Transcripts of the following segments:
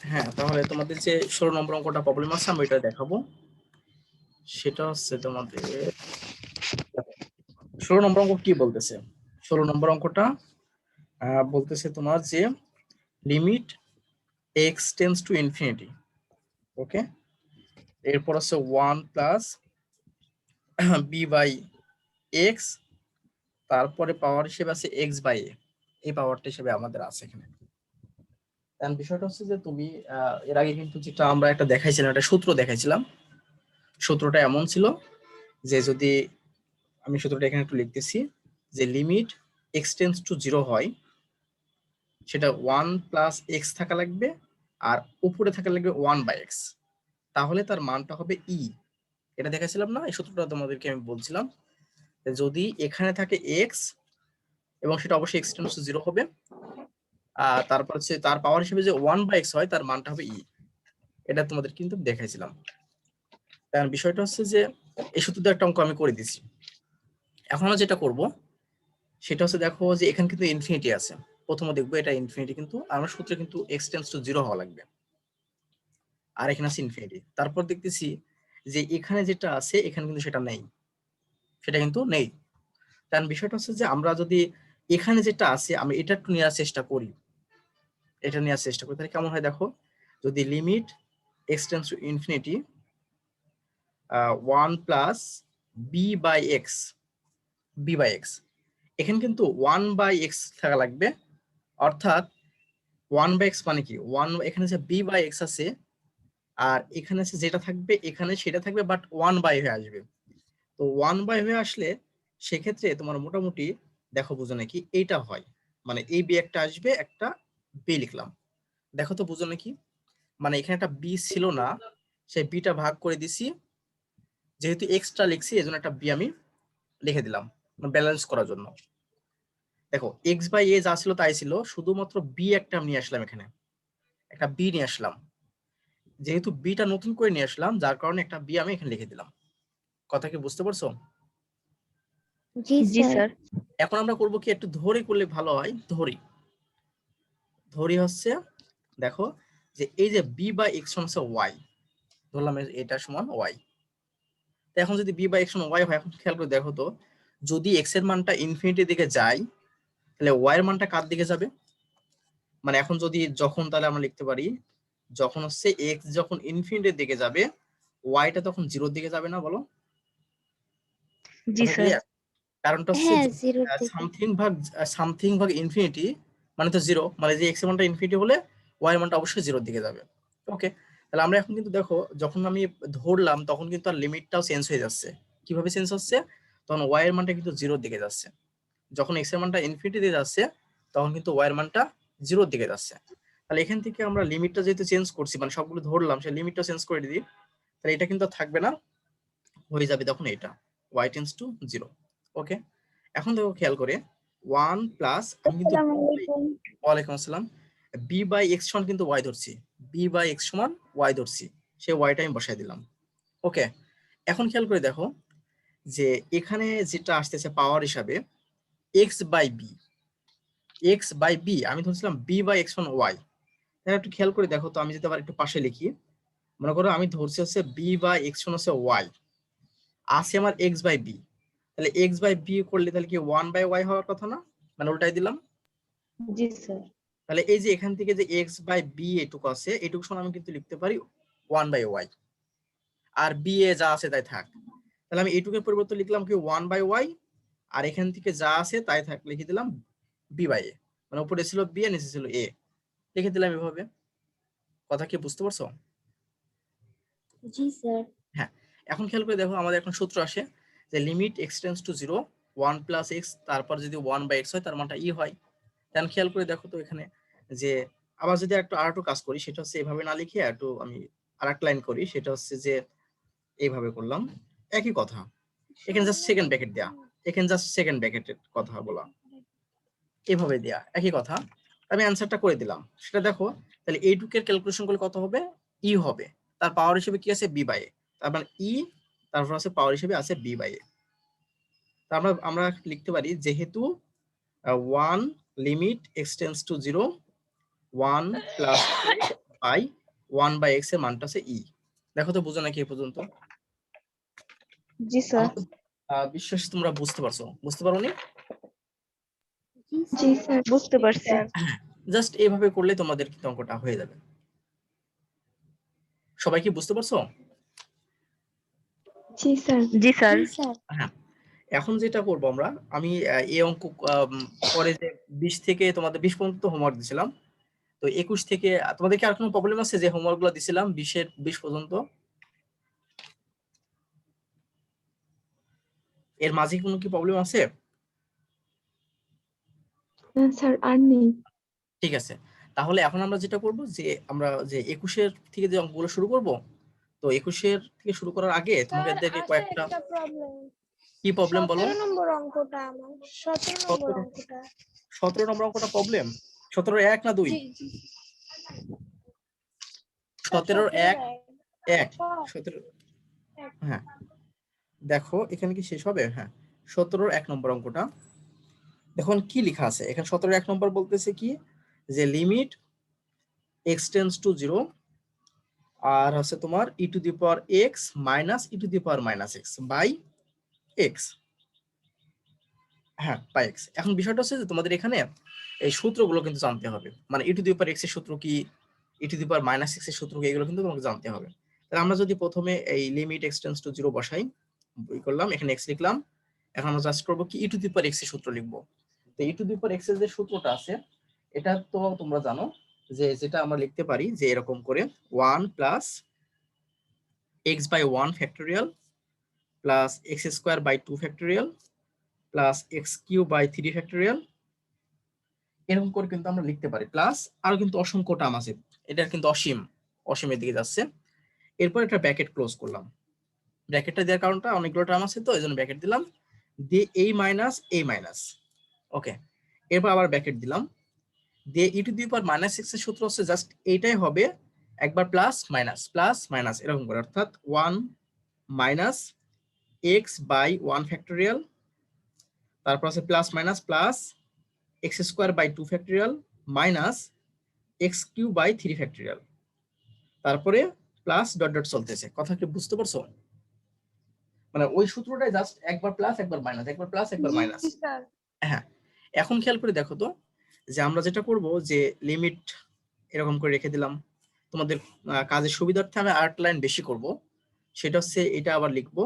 হ্যাঁ, তাহলে তোমাদের যে 16 নম্বর অঙ্কটা প্রবলেম আছে আমি এটা দেখাবো। সেটা হচ্ছে তোমাদের 16 নম্বর অঙ্ক কি বলতেছে। 16 নম্বর অঙ্কটা বলতেছে তোমার যে limit x tends to infinity. Okay, এরপর হচ্ছে 1 প্লাস বি বাই এক্স, তারপরে পাওয়ার হিসেবে আছে এক্স বাই এ। এই পাওয়ারটা হিসেবে আমাদের আছে এখানে। কারণ বিষয়টা হচ্ছে যে তুমি এর আগে কিন্তু যেটা আমরা একটা দেখাইছিলাম, একটা সূত্র দেখাইছিলাম। সূত্রটা এমন ছিল যে যদি আমি সূত্রটা এখানে একটু লিখতেছি, যে লিমিট এক্স টেন্স টু 0 হয়, সেটা 1 প্লাস এক্স থাকা লাগবে, আর উপরে থাকা লাগবে 1 বাই এক্স, তাহলে তার মানটা হবে ই। এটা দেখাইছিলাম না, এই সূত্রটা তোমাদেরকে আমি বলছিলাম যদি এখানে থাকে এক্স এবং সেটা অবশ্যই এক্স টেন্স টু 0 হবে, তারপর হচ্ছে তার পাওয়ার হিসেবে যে 1 বাই এক্স হয় তার মানটা হবে ই। এটা তোমাদের কিন্তু দেখাইছিলাম। কারণ বিষয়টা হচ্ছে যে এই সূত্রটা একটা অঙ্ক আমি করে দিছি। এখন আমরা যেটা করব সেটা হচ্ছে, দেখো যে এখানে কিন্তু ইনফিনিটি আছে, প্রথমে দেখবো এটা ইনফিনিটি, কিন্তু আমার সূত্রে কিন্তু এক্স টেন্স টু 0 হওয়া লাগবে, আর এখানে আছে ইনফিনিটি। তারপর দেখতেছি যে এখানে যেটা আছে এখানে কিন্তু সেটা নেই, সেটা কিন্তু নেই। কারণ বিষয়টা হচ্ছে যে আমরা যদি এখানে যেটা আছে আমি এটা একটু নেওয়ার চেষ্টা করি, এটা নেওয়ার চেষ্টা করি, তাহলে কেমন হয় দেখো, যদি limit x tends to infinity 1 plus b by x, b by x, এখানে কিন্তু 1 বাই এক্স থাকা লাগবে, অর্থাৎ 1 বাই এক্স মানে কি 1, এখানে যে বি বাই এক্স আছে আর এখানে আছে যেটা থাকবে এখানে সেটা থাকবে, বাট 1 বাই হয়ে আসবে। তো 1 বাই হয়ে আসলে সেক্ষেত্রে তোমার মোটামুটি দেখো বুঝো নাকি এইটা হয়, মানে এই বি একটা আসবে, একটা বি লিখলাম, দেখো তো বুঝো নাকি, মানে এখানে একটা বি ছিল না, সেই বিটা ভাগ করে দিছি, যেহেতু এক্সট্রা লিখছি এজন্য একটা বি আমি লিখে দিলাম ব্যালেন্স করার জন্য। দেখো এক্স বাই এ যা ছিল তাই ছিল, শুধুমাত্র বি একটা আমি নিয়ে আসলাম, এখানে একটা বি নিয়ে আসলাম, যেহেতু বিটা নতুন করে নিয়ে আসলাম যার কারণে একটা বি আমি এখানে লিখে দিলাম। কথা কি বুঝতে পারছো? জি জি স্যার। স্যার। এখন আমরা করব কি, একটু ধরে করলে ভালো হয়। ধরি ধরি হচ্ছে, দেখো যে এই যে বি বাই এক্স সমান হচ্ছে ওয়াই, ধরলাম এটা সমান ওয়াই। তো এখন যদি বি বাই এক্স সমান ওয়াই হয়, এখন খেয়াল করে দেখো তো, যদি এক্স এর মানটা ইনফিনিটির দিকে যায় তাহলে ওয়াই এর মানটা কার দিকে যাবে? মানে এখন যদি যখন, তাহলে আমরা লিখতে পারি যখন হচ্ছে এক্স যখন ইনফিনিটির দিকে যাবে ওয়াইটা তখন জিরোর দিকে যাবে না, বলো? জি কথা স্যার। ক্লিয়ার? কারণটা হচ্ছে হ্যাঁ, জিরোর দিকে। সামথিং ভাগ ইনফিনিটি মানে তো জিরো, মানে যে এক্স এর মানটা ইনফিনিটি হলে ওয়াই এর মানটা অবশ্যই জিরোর দিকে যাবে। ওকে, তাহলে আমরা এখন কিন্তু দেখো যখন আমি ধরলাম তখন কিন্তু আর লিমিটটাও চেঞ্জ হয়ে যাচ্ছে। কিভাবে চেঞ্জ হচ্ছে? তখন ওয়াই এর মানটা কিন্তু জিরোর দিকে যাচ্ছে, যখন এক্স এর মানটা ইনফিনিটি দিয়ে যাচ্ছে তখন কিন্তু ওয়াই এর মানটা জিরোর দিকে যাচ্ছে। তাহলে এখান থেকে আমরা লিমিটটা যেহেতু চেঞ্জ করছি, মানে সবগুলো ধরলাম, সেই লিমিটটা চেঞ্জ করে দিই, তাহলে এটা কিন্তু থাকবে না, হয়ে যাবে তখন এটা ওয়াই টেন্স টু 0। ওকে, এখন দেখো খেয়াল করে 1 প্লাস আমি কিন্তু আসসালামু আলাইকুম। ওয়ালাইকুম আসসালাম, বি বাই এক্স সমান কিন্তু ওয়াই ধরছি, বি বাই এক্স সমান ওয়াই ধরছি, সেই ওয়াইটা আমি বসাই দিলাম। ওকে, এখন খেয়াল করে দেখো যে এখানে যেটা আসতেছে পাওয়ার হিসাবে x by b, x by b আমি ধরছিলাম বি বাই এক্স সমান ওয়াই। তাহলে একটু খেয়াল করে দেখো তো, আমি যদি আবার একটু পাশে লিখি, মনে করো আমি ধরছি হচ্ছে বি বাই এক্স সমান হচ্ছে ওয়াই, আছে আমার এক্স বাই বি, তাহলে এক্স বাই বি করলে তাহলে কি 1 বাই ওয়াই হওয়ার কথা না? মানে উল্টাই দিলাম। জি স্যার। তাহলে এই যে এখান থেকে যে এক্স বাই বি এটুকু আছে, এটুকু সমান আমি কিন্তু লিখতে পারি 1 by Y, R B A যা আছে তাই থাক। তাহলে আমি এটুকের পরিবর্তে লিখলাম কি 1 বাই ওয়াই, আর এখান থেকে যা আছে তাই থাক লিখে দিলাম বি বাই এ, মানে উপরে ছিল বি আর নিচে ছিল এ, লিখে দিলাম এভাবে। কথা কি বুঝতে পারছো? জি স্যার। হ্যাঁ, এখন খেয়াল করে দেখো আমাদের এখন সূত্র আসে যে limit x tends two 0 1 plus x, তারপর যদি 1 বাই এক্স হয় তার মানটা ই হয়। তাহলে খেয়াল করে দেখো তো এখানে যে আবার যদি আরেকটু কাজ করি, সেটা হচ্ছে এভাবে না লিখে একটু আমি আরেকটা লাইন করি, সেটা হচ্ছে যে এইভাবে করলাম, একই কথা, এখানে জাস্ট সেকেন্ড ব্র্যাকেট দেয়া, এখানে জাস্ট সেকেন্ড ব্র্যাকেটের কথা বলা, এভাবে দেয়া একই কথা। আমি অ্যান্সারটা করে দিলাম, সেটা দেখো, তাহলে এইটুকের ক্যালকুলেশন করলে কত হবে? ই হবে, তার পাওয়ার হিসেবে কি আছে বি বাই এ, তার মানে ই, তারপর আছে পাওয়ার হিসেবে আছে বি বাই এ। তা আমরা আমরা লিখতে পারি যেহেতু 1 limit x tends to 0 1 plus pi 1/x এর মানটা আছে ই। দেখো তো বুঝো নাকি এ পর্যন্ত? জি স্যার। আমার বিশ্বাস তোমরা বুঝতে পারছো, বুঝতে পারোনি? জি স্যার, বুঝতে পারছি। জাস্ট এইভাবে করলে তোমাদের কিন্তু অঙ্কটা হয়ে যাবে। সবাই কি বুঝতে পারছো? জি স্যার। জি স্যার। হ্যাঁ, এখন যেটা করবো আমরা, আমি এই অঙ্ক পরে যে 20 থেকে তোমাদের 20 পর্যন্ত হোমওয়ার্ক দিছিলাম, তো 21 থেকে তোমাদের কি আর কোনো প্রবলেম আছে যে হোমওয়ার্ক গুলো দিছিলাম 20 পর্যন্ত? এর মাঝে কোনো কি প্রবলেম আছে? না স্যার, আর নেই। ঠিক আছে, তাহলে এখন আমরা যেটা করব যে আমরা যে 21 থেকে যে অঙ্কগুলো শুরু করব, তো 21 থেকে শুরু করার আগে তোমাদেরকে কয়েকটা একটা প্রবলেম। কি প্রবলেম বলো? 17 নম্বর অঙ্কটা আমার 17 নম্বর 17 অঙ্কটা। 17 নম্বর অঙ্কটা প্রবলেম? 17 1 না 2? জি জি 17 1 1 ক- 17। এক। হ্যাঁ, দেখো এখানে কি শেষ হবে? হ্যাঁ, 17 1 নম্বর অঙ্কটা দেখুন কি লেখা আছে এখানে। 17 1 নম্বর বলতেছে কি যে লিমিট x টেন্ডস টু 0 আর হচ্ছে তোমার e to the power x minus e to the power minus x by x। হ্যাঁ, বাই x। এখন বিষয়টা হচ্ছে যে তোমাদের এখানে এই সূত্রগুলো কিন্তু জানতে হবে, মানে e to the power x এর সূত্র কি, e to the power minus x এর সূত্র কি, এগুলো কিন্তু তোমাকে জানতে হবে। তাহলে আমরা যদি প্রথমে এই লিমিট x টেন্ডস টু 0 বসাই, বই করলাম, এখানে x লিখলাম। এখন আমরা জাস্ট করব কি e to the power x এর সূত্র লিখবো। তো e to the power x এর যে সূত্রটা আছে এটা তো তোমরা জানো, যে যেটা আমরা লিখতে পারি যে এরকম করে 1 plus x by 1 factorial plus x square by 2 factorial plus x cube by 3 factorial, এরকম করে কিন্তু আমরা লিখতে পারি। প্লাস আরো কিন্তু অসংখ্য টার্ম আছে, এটা কিন্তু অসীমের দিকে যাচ্ছে। এরপর একটা ব্র্যাকেট ক্লোজ করলাম। ব্র্যাকেটটা দেওয়ার কারণটা অনেকগুলো টার্ম আছে তো এই জন্য ব্র্যাকেট দিলাম, দিয়ে এই মাইনাস। ওকে, এরপর আবার ব্র্যাকেট দিলাম, দিয়ে e to the power minus six এর সূত্র হচ্ছে জাস্ট এইটাই হবে একবার প্লাস মাইনাস এরকম করে, অর্থাৎ 1 মাইনাস এক্স বাই 1 ফ্যাক্টোরিয়াল, তারপর আছে plus minus plus x square by 2 factorial minus x cube by 3 factorial, তারপরে প্লাস ডট ডট চলতেছে। কথা কি বুঝতে পারছো? মানে ওই সূত্রটাই জাস্ট একবার প্লাস একবার মাইনাস, একবার প্লাস একবার জি মাইনাস। স্যার। হ্যাঁ, এখন খেয়াল করে দেখো তো যে আমরা যেটা করব যে লিমিট এরকম করে রেখে দিলাম। তোমাদের কাজের সুবিধার্থে আমি আর্ট লাইন বেশি করব, সেটা হচ্ছে এটা আবার লিখবো,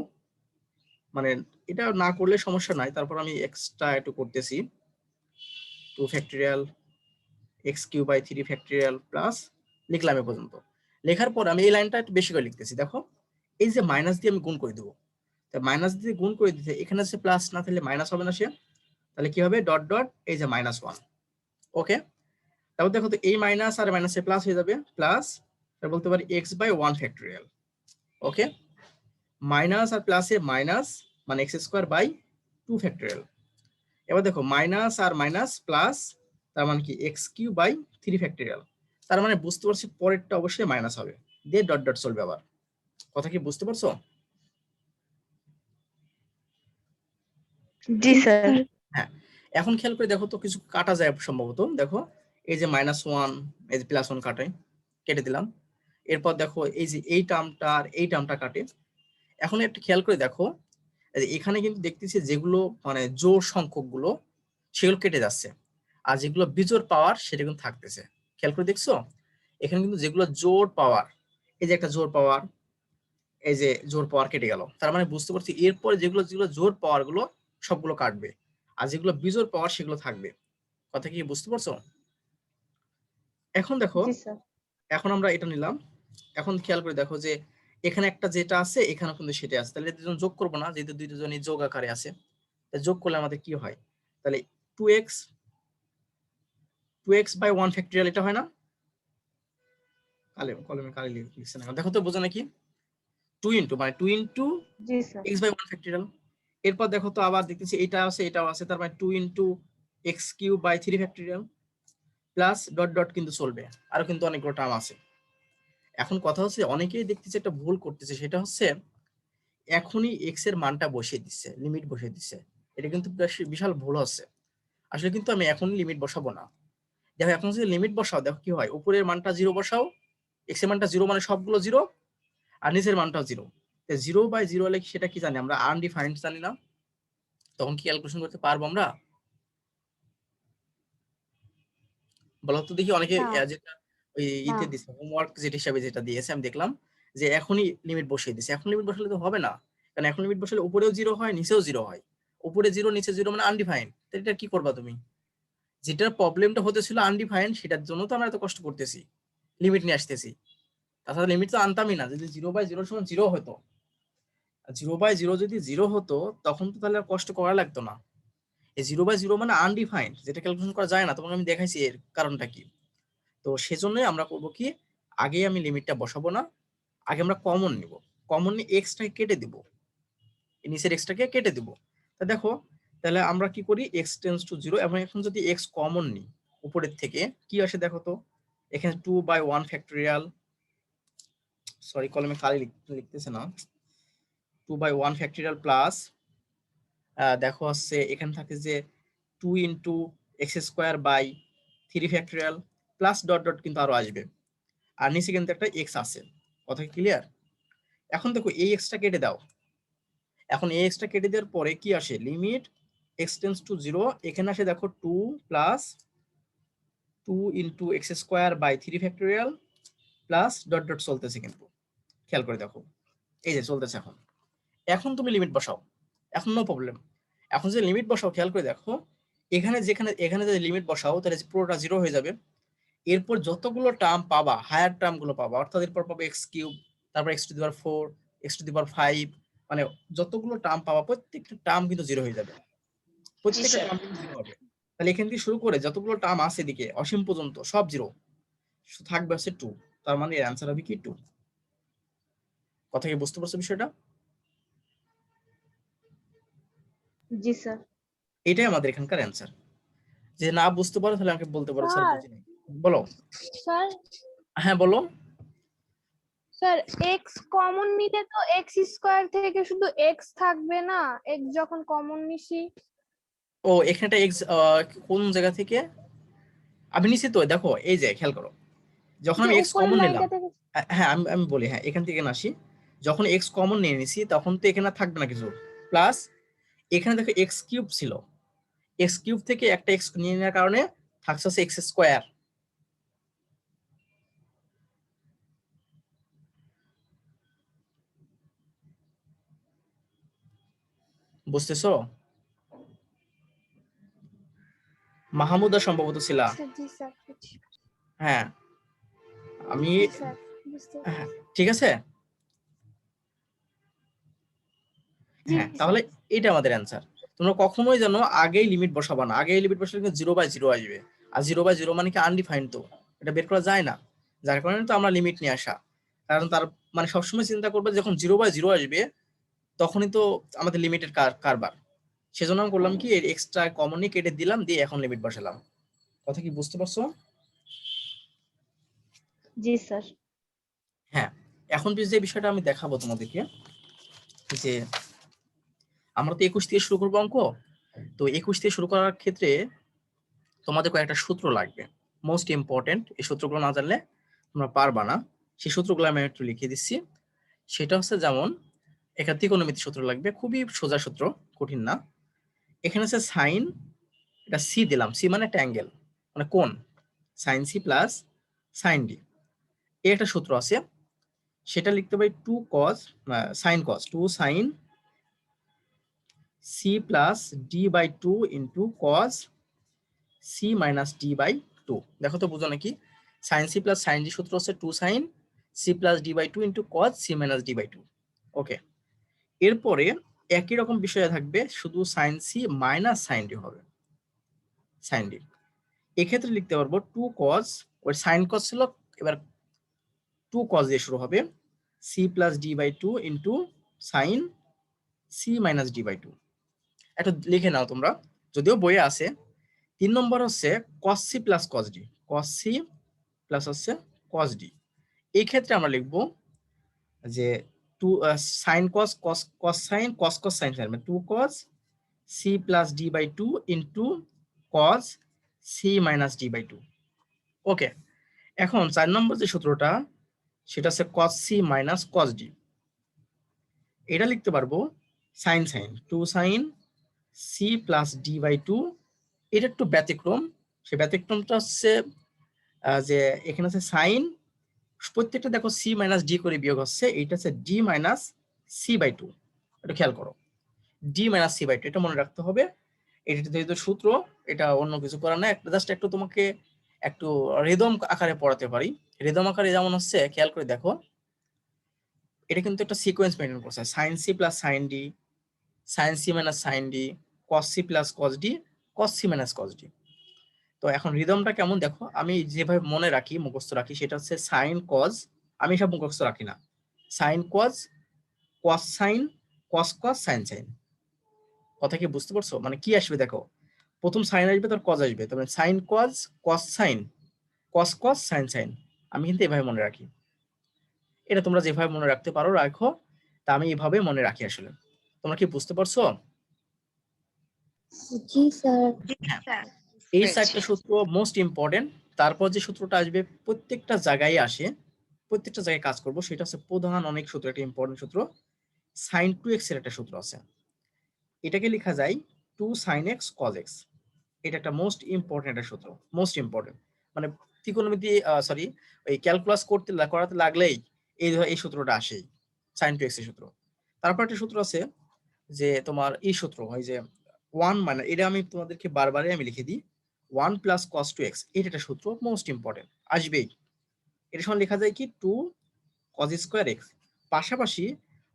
মানে এটা না করলে সমস্যা নাই, তারপর আমি এক্সট্রা একটু করতেছি 2 factorial x cube by 3 factorial plus লিখলাম এ পর্যন্ত। লেখার পর আমি এই লাইনটা একটু বেশি করে লিখতেছি। দেখো এই যে মাইনাস দিয়ে আমি গুণ করে দেবো, মাইনাস দিয়ে গুণ করে দিতে এখানে হচ্ছে প্লাস না থাকলে মাইনাস হবে না সে, তাহলে কি হবে ডট ডট এই যে -1। ওকে, তারপর দেখো তো এই মাইনাস আর মাইনাসে প্লাস হয়ে যাবে, প্লাস বলতে পারি x by 1 factorial. Okay, minus আর প্লাসে মাইনাস মানে এক্স স্কোয়ার বাই 2 ফ্যাক্টোরিয়াল। এবার দেখো মাইনাস আর মাইনাস প্লাস, তার মানে কি এক্স কিউ বাই 3 ফ্যাক্টোরিয়াল। তার মানে বুঝতে পারছি পরেরটা অবশ্যই মাইনাস হবে, দিয়ে ডট ডট চলবে আবার। কথা কি বুঝতে পারছো? জি স্যার। হ্যাঁ, এখন খেয়াল করে দেখো তো কিছু কাটা যায় সম্ভবত। দেখো এই যে -1 এই যে +1 কাটে, কেটে দিলাম। এরপর দেখো এই যে এই টার্মটা আর এই টার্মটা কাটে। এখন একটু খেয়াল করে দেখো এখানে কিন্তু দেখতেছি যেগুলো মানে জোড় সংখ্যক গুলো সেগুলো কেটে যাচ্ছে, আর যেগুলো বিজোড় পাওয়ার সেটা কিন্তু থাকতেছে। খেয়াল করে দেখছো এখানে কিন্তু যেগুলো জোড় পাওয়ার, এই যে একটা জোড় পাওয়ার, এই যে জোড় পাওয়ার কেটে গেল, তার মানে বুঝতে পারছি এরপরে যেগুলো যেগুলো জোড় পাওয়ার গুলো সবগুলো কাটবে, আর যেগুলো বিজোড় পাওয়ার সেগুলো থাকবে। কথা কি বুঝতে পারছো? এখন দেখো, জি স্যার। এখন আমরা এটা নিলাম। এখন খেয়াল করে দেখো যে এখানে একটা যেটা আছে এখানে কিন্তু সেটা আছে, তাহলে দুজন যোগ করবো না, যেহেতু দুইজনই যোগ আকারে আছে। যোগ করলে আমাদের কি হয়, তাহলে 2x বাই 1 ফ্যাক্টোরিয়াল এটা হয় না? কলমে কালি লিখছে না, দেখো তো বোঝো নাকি? 2 ইনটু মানে 2 ইনটু জি স্যার। x by 1 factorial. এরপর দেখো তো আবার দেখতেছি এটা আছে এটাও আছে, তার মানে 2 into x cube by 3 factorial plus dot dot কিন্তু চলবে, আরো কিন্তু অনেকগুলো টার্ম আছে। এখন কথা হচ্ছে অনেকেই দেখতেছে একটা ভুল করতেছে, সেটা হচ্ছে এখনই x এর মানটা বসিয়ে দিচ্ছে, লিমিট বসিয়ে দিচ্ছে। এটা কিন্তু বিশাল ভুল হচ্ছে। আসলে কিন্তু আমি এখনই লিমিট বসাবো না। দেখো এখন যদি লিমিট বসাও দেখো কি হয়, উপরের মানটা 0 বসাও, এক্স এর মানটা 0 মানে সবগুলো 0 আর নিচের মানটাও 0। 0/0 হলে সেটা কি জানি আমরা? আনডিফাইন্ড জানি না। তখন কি ক্যালকুলেশন করতে পারবো আমরা? বলো তো দেখি। অনেকে না। যেটা ওই ইতে দিছে হোমওয়ার্ক যেটা হিসাবে যেটা দিয়েছে আমি দেখলাম যে এখনই লিমিট বসিয়ে দিছে। এখন লিমিট বসালে তো হবে না, কারণ এখন লিমিট বসালে উপরেও 0 হয় নিচেও 0 হয়। উপরে 0 নিচে 0 মানে আনডিফাইন্ড। তাহলে এটা কি করবা তুমি? যেটার প্রবলেমটা হতেছিল আনডিফাইন্ড, সেটার জন্য তো আমরা এত কষ্ট করতেছি, লিমিট নিয়ে আসতেছি। তাছাড়া লিমিট তো আনতামই না। যদি 0/0 সমান 0 হতো, 0/0 যদি 0 হতো তখন তো তাহলে আর কষ্ট করা লাগতো না। এই 0/0 মানে আনডিফাইন্ড, যেটা ক্যালকুলেশন করা যায় না। তোমাকে আমি দেখাইছি এর কারণটা কি। তো সেজন্যই আমরা করব কি, আগে আমি লিমিটটা বসাবো না, আগে আমরা কমন নিব। কমন নিয়ে এক্সটাকে কেটে দিব, নিচের এক্সটাকে কেটে দিব। তা দেখো, তাহলে আমরা কি করি, এক্স টেন্স টু 0 এবং এখন যদি এক্স কমন নিই উপরের থেকে কি আসে দেখো তো। এখানে 2/1 ফ্যাক্টোরিয়াল, সরি কলমে খালি লিখতেছে না, 2/1 ফ্যাক্টোরিয়াল প্লাস দেখো হচ্ছে এখানে থাকে যে 2 into x square by 3 factorial plus dot dot কিন্তু আরো আসবে। আর নিচে কিন্তু একটা এক্স আছে। কথা ক্লিয়ার? এখন দেখো এই এক্সটা কেটে দাও। এখন এই এক্সটা কেটে দেওয়ার পরে কি আসে, লিমিট এক্স টেন্স টু 0। এখানে আসে দেখো 2 plus 2 into x square by 3 factorial plus dot dot চলতেছে কিন্তু। খেয়াল করে দেখো, এই যে চলতেছে। এখন এখন তুমি লিমিট বসাও, এখন নো প্রবলেম। এখন যে লিমিট বসাও খেয়াল করে দেখো, এখানে যদি লিমিট বসাও তাহলে পুরোটা 0 হয়ে যাবে। এরপর যতগুলো টার্ম পাবা, হায়ার টার্ম গুলো পাবা, অর্থাৎ এরপর পাবে এক্স কিউব, তারপর x to the power 4, x to the power 5, মানে যতগুলো টার্ম পাবা প্রত্যেকটা টার্ম কিন্তু 0 হয়ে যাবে। প্রত্যেকটা টার্ম কিন্তু 0 হবে। তাহলে এখান থেকে শুরু করে যতগুলো টার্ম আছে এদিকে অসীম পর্যন্ত সব 0 থাকবে, হচ্ছে 2। তার মানে এর অ্যান্সার হবে কি 2। কথা কি বুঝতে পারছো বিষয়টা? জি স্যার। এটাই আমাদের এখানকার অ্যান্সার। যে না বুঝতে পারো তাহলে আমাকে বলতে পারো, স্যার স্যার বুঝি নাই। বলো। স্যার হ্যাঁ বলো। স্যার এক্স কমন নিলে তো এক্স স্কোয়ার থেকে শুধু এক্স থাকবে না, এক্স যখন কমন নিছি। ও এখানটা এক্স কোন জায়গা থেকে আমি নিছি? তো দেখো এই যে খেয়াল করো, যখন যে আমি এক্স উপরের কমন নিলাম, লাইনটা থেকে। হ্যাঁ আমি বলি, হ্যাঁ এখান থেকে আসি। যখন এক্স কমন নিয়ে নিছি তখন তো এখানে আর থাকবে না কিছু, প্লাস এখানে দেখো এক্স কিউব ছিল, এক্স কিউব থেকে একটা এক্স নিয়ে নেওয়ার কারণে থাকছে হচ্ছে এক্স স্কোয়ার। বুঝতেছো? মাহমুদা সম্ভবত ছিল। আচ্ছা জি স্যার। হ্যাঁ আমি, জি স্যার বুঝতে হ্যাঁ ঠিক আছে। জি হ্যাঁ স্যার। তাহলে এটা আমাদের অ্যান্সার। তোমরা কখনোই যেন আগেই লিমিট বসাবা না, আগেই লিমিট বসালে কিন্তু 0/0 আসবে। আর 0/0 মানে কি আনডিফাইন্ড, তো এটা বের করা যায় না। যার কারণে তো আমরা লিমিট নিয়ে আসা। কারণ তার মানে সবসময় চিন্তা করবে যখন 0/0 আসবে তখনই তো আমাদের লিমিটের কারবার। সেজন্য আমি করলাম কি, এর এক্সট্রা কমনই কেটে দিলাম, দিয়ে এখন লিমিট বসালাম। কথা কি বুঝতে পারছো? জি স্যার। হ্যাঁ। এখন যে বিষয়টা আমি দেখাবো তোমাদেরকে, যে আমরা তো 21 থেকে শুরু করবো অঙ্ক। তো 21 থেকে শুরু করার ক্ষেত্রে তোমাদের কয়েকটা সূত্র লাগবে, মোস্ট ইম্পর্টেন্ট। এই সূত্রগুলো না জানলে তোমরা পারবা না। সেই সূত্রগুলো আমি একটু লিখে দিচ্ছি। সেটা হচ্ছে যেমন এখানে ত্রিকোণমিতি সূত্র লাগবে, খুবই সোজা সূত্র, কঠিন না। এখানে হচ্ছে সাইন, এটা সি দিলাম, সি মানে একটা অ্যাঙ্গেল মানে কোণ, sine C plus sine d. এই একটা সূত্র আছে, সেটা লিখতে পারি 2 cos sine cos 2 sine C plus d by 2 into cos c minus d by 2। দেখো তো বুঝো নাকি? Sine C plus sine d সূত্র হচ্ছে 2 sine C plus d by 2 into cos c minus d by 2। Okay. এরপরে একই রকম বিষয় থাকবে, শুধু sine C minus sine D হবে, সাইন ডি। এক্ষেত্রে লিখতে পারবো 2 cos, ওই সাইন cos ছিল, এবার 2 cos দিয়ে শুরু হবে, c plus d by 2 into sine C minus d by 2। একটু লিখে নাও তোমরা, যদিও বইয়ে আছে। 3 নম্বর হচ্ছে cos c plus cos d, cos c plus হচ্ছে cos ডি। এই ক্ষেত্রে আমরা লিখবো যে 2 sine cos cos cos sine cos cos sine sine, মানে 2 cos c plus d by 2 into cos c minus d by 2। Okay. এখন 4 নম্বর যে সূত্রটা, সেটা হচ্ছে cos c minus cos d। এটা লিখতে পারবো sin sin 2 sin c plus d by 2। এটা একটু ব্যতিক্রম, সেই ব্যতিক্রমটা হচ্ছে যে এখানে আছে সাইন, প্রত্যেকটা দেখো c মাইনাস d করে বিয়োগ হচ্ছে, এইটা হচ্ছে d মাইনাস c বাই 2। এটা খেয়াল করো, d মাইনাস c বাই 2, এটা মনে রাখতে হবে। এটা যেহেতু সূত্র, এটা অন্য কিছু করার না, একটা জাস্ট একটু তোমাকে একটু রিদম আকারে পড়াতে পারি। রিদম আকারে যেমন হচ্ছে খেয়াল করে দেখো, এটা কিন্তু একটা সিকোয়েন্স মেনটেন করছে, sine C plus sine D, sine C minus sine D, cos C plus cos D, cos C minus cos d. তো এখন রিদমটা কেমন দেখো, আমি যেভাবে মনে রাখি, মুখস্থ রাখি, সেটা হচ্ছে সাইন কজ, আমি সব মুখস্থ রাখি না, সাইন কজ, কস সাইন, কস কস, সাইন সাইন। কথা কি বুঝতে পারছো? মানে কি আসবে দেখো, প্রথম সাইন আসবে, তার কজ আসবে, তবে সাইন কজ, কস সাইন, কস কস, সাইন সাইন। আমি কিন্তু এভাবে মনে রাখি। এটা তোমরা যেভাবে মনে রাখতে পারো রাখো, তা আমি এভাবে মনে রাখি আসলে। তোমরা কি বুঝতে পারছো? জি স্যার। হ্যাঁ, এই চারটা সূত্র মোস্ট ইম্পর্টেন্ট। তারপর যে সূত্রটা আসবে প্রত্যেকটা জায়গায় আসে, প্রত্যেকটা জায়গায় কাজ করব, সেটা হচ্ছে প্রধান অনেক সূত্র, একটা ইম্পর্টেন্ট সূত্র, সাইন 2x এর একটা সূত্র আছে। এটাকে লেখা যায় 2 sin x cos x। এটা একটা মোস্ট ইম্পর্টেন্ট একটা সূত্র, মোস্ট ইম্পর্টেন্ট। মানে ত্রিকোণমিতি, সরি, ওই ক্যালকুলাস করাতে লাগলেই এই সূত্রটা আসেই, সাইন 2x এর সূত্র। তারপর একটা সূত্র আছে যে তোমার এই সূত্র হয় যে 1 মানে, এটা আমি তোমাদেরকে বারবারই আমি লিখে দিই, 1 প্লাস cos 2x, এটা একটা সূত্র মোস্ট ইম্পর্টেন্ট, আসবেই। এর সঙ্গে লেখা যায় কি 2 cos স্কয়ার x। পাশাপাশি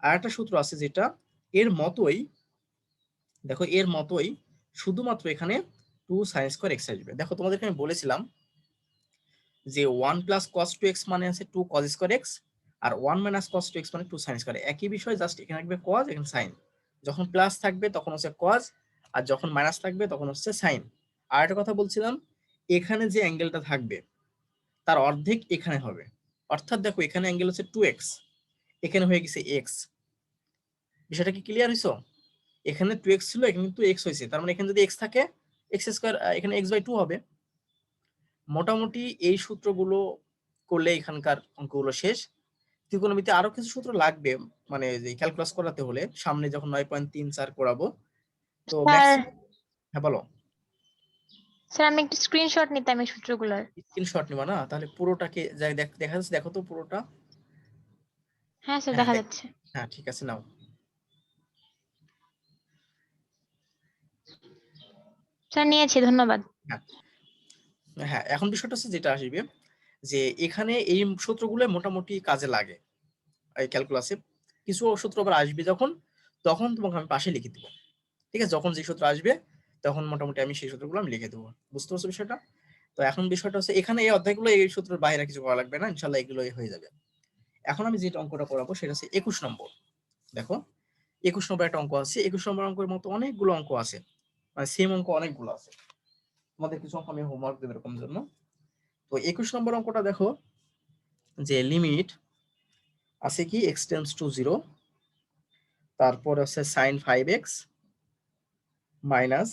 আর একটা সূত্র আছে যেটা এর মতোই, দেখো এর মতোই, শুধুমাত্র এখানে 2 sin স্কয়ার x আসবে। দেখো তোমাদেরকে আমি বলেছিলাম যে 1 প্লাস cos 2x মানে আছে 2 cos স্কয়ার x, আর 1 মাইনাস cos 2x মানে 2 sin স্কয়ার। একই বিষয়, জাস্ট এখানে থাকবে cos, এখানে sin। যখন প্লাস থাকবে তখন হচ্ছে cos, আর যখন মাইনাস থাকবে তখন হচ্ছে sin। আর একটা কথা বলছিলাম, এখানে যে অ্যাঙ্গেলটা থাকবে তার অর্ধেক এখানে হবে, অর্থাৎ দেখো এখানে অ্যাঙ্গেল হচ্ছে 2x, এখানে হয়ে গেছে x। বিষয়টা কি ক্লিয়ার হইছো? এখানে 2x ছিল, এখানে কিন্তু x হয়েছে, তার মানে এখানে যদি x থাকে, x স্কয়ার, এখানে x বাই 2 হবে। মোটামুটি এই সূত্রগুলো করলে এখানকার অঙ্কগুলো শেষ। ত্রিকোণমিতি আরো কিছু সূত্র লাগবে, মানে যে ক্যালকুলাস করাতে হলে সামনে যখন 9.34 করাবো, তো স্যার হ্যাঁ বলো। স্যার আমি একটু স্ক্রিনশট নিতাম এই সূত্রগুলোর। স্ক্রিনশট নিবা না? তাহলে পুরোটাকে দেখা যাচ্ছে, দেখো তো পুরোটা। হ্যাঁ স্যার হ্যাঁ দেখা যাচ্ছে। হ্যাঁ, ঠিক আছে, নাও। স্যার নিয়েছি, ধন্যবাদ। হ্যাঁ হ্যাঁ, এখন বিষয়টা হচ্ছে যেটা আসবে, যে এখানে এই সূত্রগুলো মোটামুটি কাজে লাগে এই ক্যালকুলাসে। কিছু সূত্র আবার আসবে যখন, তখন তোমাকে আমি পাশে লিখে দেবো, ঠিক আছে? যখন যে সূত্র আসবে তখন মোটামুটি আমি সেই সূত্রগুলো আমি লিখে দেবো। বুঝতে পারছো বিষয়টা? তো এখন বিষয়টা হচ্ছে এখানে এই অধ্যায়গুলো এই সূত্রের বাইরে কিছু করা লাগবে না, ইনশাল্লাহ এগুলোই হয়ে যাবে। এখন আমি যে অঙ্কটা করাবো সেটা হচ্ছে 21 নম্বর। দেখো 21 নম্বর একটা অঙ্ক আছে, 21 নম্বর অঙ্কের মতো অনেকগুলো অঙ্ক আছে, মানে সেম অঙ্ক অনেকগুলো আছে। তোমাদের কিছু অঙ্ক আমি হোমওয়ার্ক দেবো এরকম জন্য। তো 21 নম্বর অঙ্কটা দেখো, যে লিমিট আছে কি x টেন্ডস টু 0, তারপর আছে sin 5x minus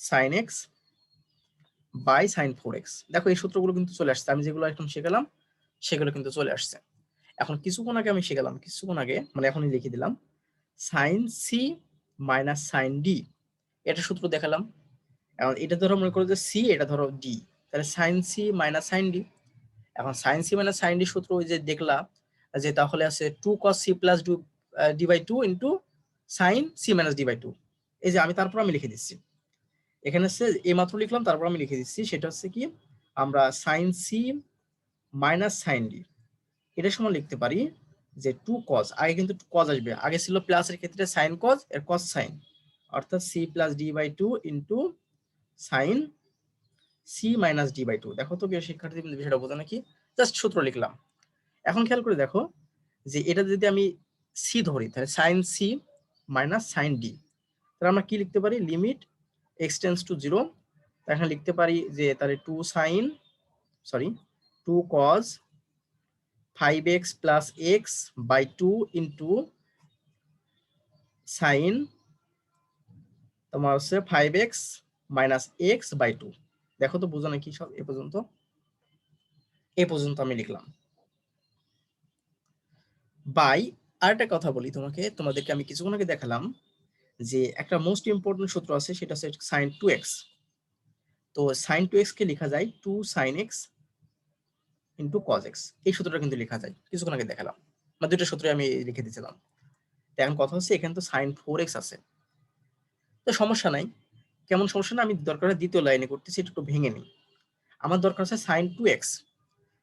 sin x by sin 4x। দেখো এই সূত্রগুলো কিন্তু চলে আসছে, আমি যেগুলো এখন শেখালাম সেগুলো কিন্তু চলে আসছে। এখন কিছুক্ষণ আগে আমি শেখালাম, কিছুক্ষণ আগে মানে এখনই লিখে দিলাম, sin c minus sin d, এটা সূত্র দেখালাম। এখন এটা ধরো মনে করো যে c, এটা ধরো d, তাহলে sin c minus sin d। এখন sin c minus sin d সূত্র ওই যে দেখলা, যে তাহলে আছে 2 cos c plus d by 2 into sin c minus d by 2। এই যে আমি তারপর আমি লিখে দিচ্ছি, এখানে হচ্ছে এই মাত্র লিখলাম, তারপর আমি লিখে দিচ্ছি, সেটা হচ্ছে কি আমরা sin c minus sin d, এটার সময় লিখতে পারি যে 2 cos, আগে কিন্তু cos আসবে, আগে ছিল প্লাসের ক্ষেত্রে sin cos এর cos sin, অর্থাৎ c plus d by 2 into sin c minus d by 2। দেখো তো প্রিয় শিক্ষার্থী, বিষয়টা বোঝা নাকি? জাস্ট সূত্র লিখলাম। এখন খেয়াল করে দেখো, যে এটা যদি আমি c ধরি, তাহলে sin c minus sin d, তাহলে আমরা কি লিখতে পারি, লিমিট x টেন্ডস টু 0, এখানে লিখতে পারি যে তাহলে 2 cos 5x plus x by 2 into sine তোমার হচ্ছে 5x মাইনাস x বাই 2। দেখো তো বোঝো নাকি সব? এ পর্যন্ত আমি লিখলাম। বাই আরেকটা কথা বলি তোমাদেরকে আমি কিছুক্ষণ আগে দেখালাম যে একটা মোস্ট ইম্পর্টেন্ট সূত্র আছে, সেটা হচ্ছে সাইন 2x। তো সাইন 2x কে লেখা যায় 2 sin x into cos x। এই সূত্রটা কিন্তু লেখা যায়, কিছুক্ষণ আগে দেখালাম, মানে দুটো সূত্র আমি লিখে দিয়েছিলাম। তো এখন কথা হচ্ছে এখানে তো সাইন 4x আছে, তো সমস্যা নাই। কেমন সমস্যা না, আমি দরকার হয় দ্বিতীয় লাইনে করতেছি, এটা একটু ভেঙে নিই। আমার দরকার আছে সাইন 2x।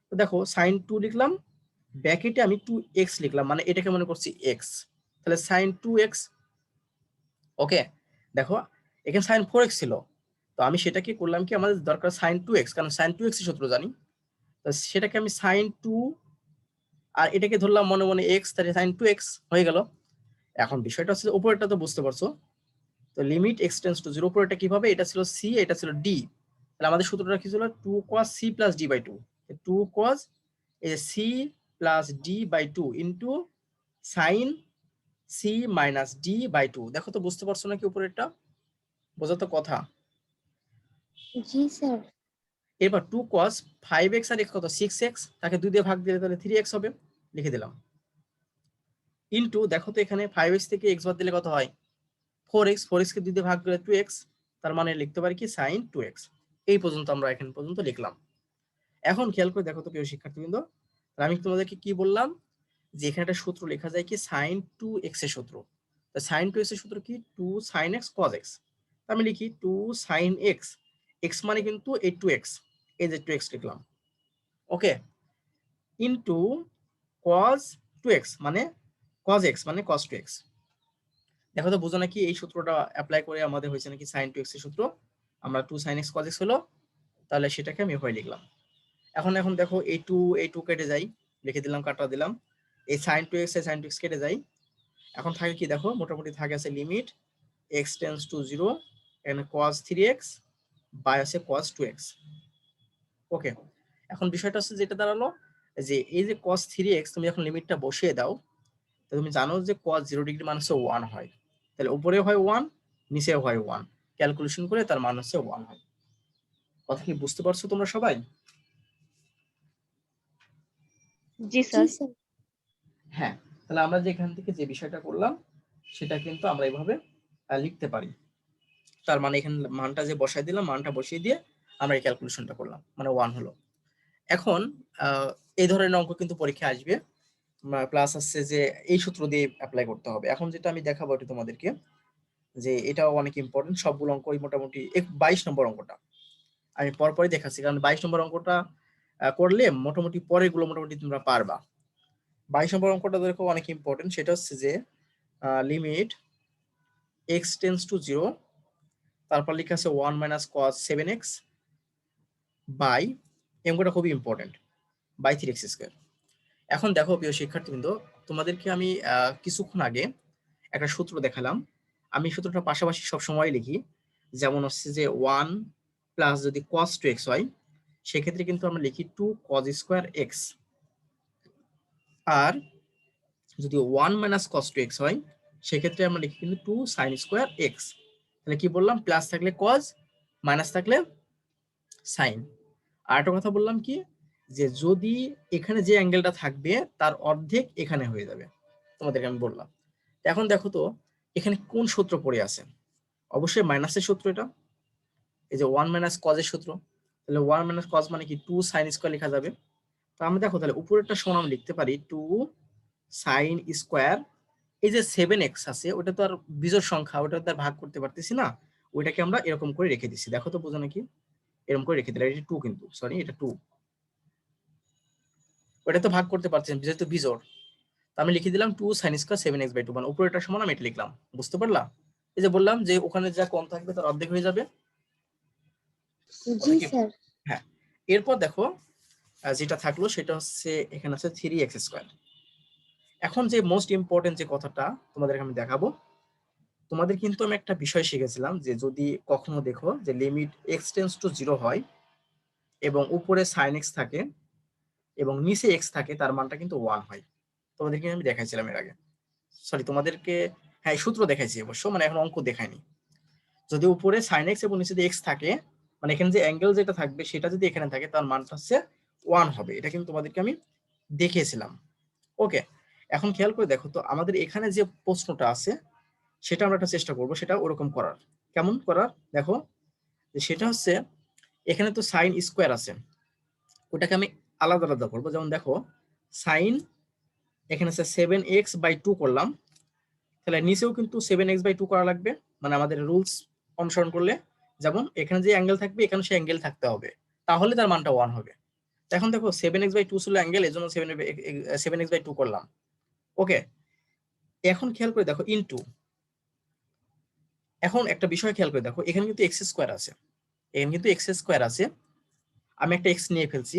তো দেখো সাইন 2 লিখলাম, ব্র্যাকেটে আমি 2x লিখলাম, মানে এটাকে মনে করছি x, তাহলে সাইন 2x। ওকে, দেখো এখানে সাইন 4x ছিল, তো আমি সেটাকে করলাম কি, আমাদের দরকার সাইন 2x, কারণ সাইন 2x এর সূত্র জানি। তো সেটাকে আমি সাইন 2 আর এটাকে ধরলাম মনে মনে x, তাহলে সাইন 2x হয়ে গেল। এখন বিষয়টা হচ্ছে উপরেরটা তো বুঝতে পারছো, তো লিমিট x টেন্ডস টু 0, উপরেরটা কিভাবে, এটা ছিল c, এটা ছিল d, তাহলে আমাদের সূত্রটা কি ছিল 2 cos c plus d by 2, 2 cos c plus d by 2 into sin c minus d by 2। দেখো তো বুঝতে পারছো নাকি উপরেরটা, বোঝা তো কথা। জি স্যার। এবার 2 cos 5x আর x কত 6x, তাকে 2 দিয়ে ভাগ দিলে তাহলে 3x হবে, লিখে দিলাম। ইনটু দেখো তো এখানে 5x থেকে x বাদ দিলে কত হয় 4x, 4x কে 2 দিয়ে ভাগ দিলে 2x, তার মানে লিখতে পারি কি sin 2x। এই পর্যন্ত আমরা এখান পর্যন্ত লিখলাম। এখন খেয়াল করে দেখো তো প্রিয় শিক্ষার্থীবৃন্দ, আমি তোমাদেরকে কি বললাম যে এখানে একটা সূত্র লেখা যায় কি sin 2x এর সূত্র। তো sin 2x এর সূত্র কি 2 sin x cos x। আমি লিখি 2 sin x, x মানে কিন্তু এই 2x, এই যে 2x লিখলাম, ওকে, ইনটু cos 2x মানে cos x মানে cos 2x। দেখো তো বুঝো নাকি এই সূত্রটা অ্যাপ্লাই করে আমাদের হয়েছে নাকি sin 2x এর সূত্র, আমরা 2 sin x cos x হলো, তাহলে সেটাকে আমি এভাবে লিখলাম। এখন দেখো এই 2 কেটে যাই, লিখে দিলাম, কাটা দিলাম, এই sin 2x এ sin 2x কেটে যাই। এখন থাকে কি দেখো, মোটামুটি থাকে আছে লিমিট x টেন্ডস টু 0 এখানে cos 3x বাই আছে cos 2x। ওকে, এখন বিষয়টা হচ্ছে যেটা দাঁড়ালো যে এই যে cos 3x তুমি যখন লিমিটটা বসিয়ে দাও, তো তুমি জানো যে cos 0 ডিগ্রি মান হচ্ছে 1 হয়, তাহলে উপরেও হয় 1, নিচেও হয় 1, ক্যালকুলেশন করে তার মান হচ্ছে 1 হয়। কথা কি বুঝতে পারছো তোমরা সবাই? জি স্যার। হ্যাঁ, তাহলে আমরা যে এখান থেকে যে বিষয়টা করলাম সেটা কিন্তু আমরা এইভাবে লিখতে পারি। তার মানে এখানে মানটা যে বসাই দিলাম, মানটা বসিয়ে দিয়ে আমরা এই ক্যালকুলেশনটা করলাম, মানে 1 হলো। এখন এই ধরনের অঙ্ক কিন্তু পরীক্ষায় আসবে, প্লাস আসছে যে এই সূত্র দিয়ে অ্যাপ্লাই করতে হবে। এখন যেটা আমি দেখাবো এটা তোমাদেরকে, যে এটাও অনেক ইম্পর্টেন্ট, সবগুলো অঙ্কই মোটামুটি 22 নম্বর অঙ্কটা আমি পরপরই দেখাচ্ছি, কারণ 22 নম্বর অঙ্কটা করলে মোটামুটি পরেরগুলো মোটামুটি তোমরা পারবা। 22 নম্বর অঙ্কটা দেখো অনেক ইম্পর্টেন্ট, সেটা হচ্ছে যে লিমিট x টেন্ডস টু 0, তারপর লেখা আছে 1 minus cos 7x বাই, অঙ্কটা খুবই ইম্পর্টেন্ট, বাই 3x স্কয়ার। এখন দেখো প্রিয় শিক্ষার্থীবৃন্দ, তোমাদেরকে আমি কিছুক্ষণ আগে একটা সূত্র দেখালাম, আমি সূত্রটা পাশাপাশি সব সময় লিখি, যেমন হচ্ছে যে 1 প্লাস যদি cos 2x হয় সেক্ষেত্রে কিন্তু আমরা লিখি 2 cos স্কয়ার x, আর যদি 1 মাইনাস cos 2x হয় সেক্ষেত্রে আমরা লিখি কিন্তু 2 sin স্কয়ার x। তাহলে কি বললাম, প্লাস থাকলে cos, মাইনাস থাকলে sin। আর একটা কথা বললাম কি, যে যদি এখানে যে অ্যাঙ্গেলটা থাকবে তার অর্ধেক এখানে হয়ে যাবে, তোমাদেরকে আমি বললাম। এখন দেখো তো এখানে কোন সূত্র পড়ে আছে, অবশ্যই মাইনাসের সূত্র, এটা এই যে 1 মাইনাস cos এর সূত্র, তাহলে 1 মাইনাস cos মানে কি 2 sin স্কয়ার লেখা যাবে। তো আমরা দেখো তাহলে উপরেরটা সমান আমরা লিখতে পারি 2 sin স্কয়ার, এই যে 7x আছে ওটা তো আর বিজোড় সংখ্যা, ওটা তো আর ভাগ করতে পারতেছি না, ওইটাকে আমরা এরকম করে রেখে দিচ্ছি, দেখো তো বোঝো নাকি, এরকম করে রেখে দিলাম, এটা 2 কিন্তু সরি এটা 2, ওটা তো ভাগ করতে পারছি না যেহেতু বিজোড়, তো আমি লিখে দিলাম 2 sin স্কয়ার 7x বাই 2, মানে উপরেরটা সমান আমি এটা লিখলাম, বুঝতে পারলা? এই যে বললাম যে ওখানে যা কম থাকবে তার অর্ধেক হয়ে যাবে। জি স্যার। হ্যাঁ, এরপর দেখো যেটা থাকলো সেটা হচ্ছে এখানে আছে 3x স্কয়ার। এখন যে মোস্ট ইম্পর্টেন্ট যে কথাটা তোমাদেরকে আমি দেখাবো, তোমাদের কিন্তু আমি একটা বিষয় শিখেছিলাম যে যদি কখনো দেখো যে লিমিট x টেন্ডস টু 0 হয় এবং উপরে sin x থাকে এবং নিচে x থাকে, তার মানটা কিন্তু 1 হয়। তোমাদেরকে আমি দেখাইছিলাম এর আগে, সরি তোমাদেরকে, হ্যাঁ সূত্র দেখাইছি অবশ্য, মানে এখন অঙ্ক দেখাইনি। যদি উপরে sin x এবং নিচে x থাকে, মানে এখানে যে অ্যাঙ্গেল যেটা থাকবে সেটা যদি এখানে থাকে তার মানটা হচ্ছে 1 হবে, এটা কিন্তু তোমাদেরকে আমি দেখিয়েছিলাম। ওকে, এখন খেয়াল করে দেখো তো আমাদের এখানে যে প্রশ্নটা আছে সেটা আমরা একটা চেষ্টা করব সেটা ওরকম করার। কেমন করার দেখো, যে সেটা হচ্ছে এখানে তো সাইন স্কোয়ার আছে, ওটাকে আমি আলাদা আলাদা করবো। যেমন দেখো সাইন এখানে আছে 7x/2 করলাম, তাহলে নিচেও কিন্তু 7x/2 করা লাগবে, মানে আমাদের রুলস অনুসরণ করলে। যেমন এখানে যে অ্যাঙ্গেল থাকবে এখানে সে অ্যাঙ্গেল থাকতে হবে, তাহলে তার মানটা 1 হবে। এখন দেখো 7x/2 ছিল অ্যাঙ্গেল, এর জন্য 7x/2 করলাম। ওকে, এখন খেয়াল করে দেখো ইনটু, এখন একটা বিষয় খেয়াল করে দেখো এখানে কিন্তু এক্স স্কোয়ার আছে, এখানে কিন্তু এক্স স্কোয়ার আছে, আমি একটা এক্স নিয়ে ফেলছি,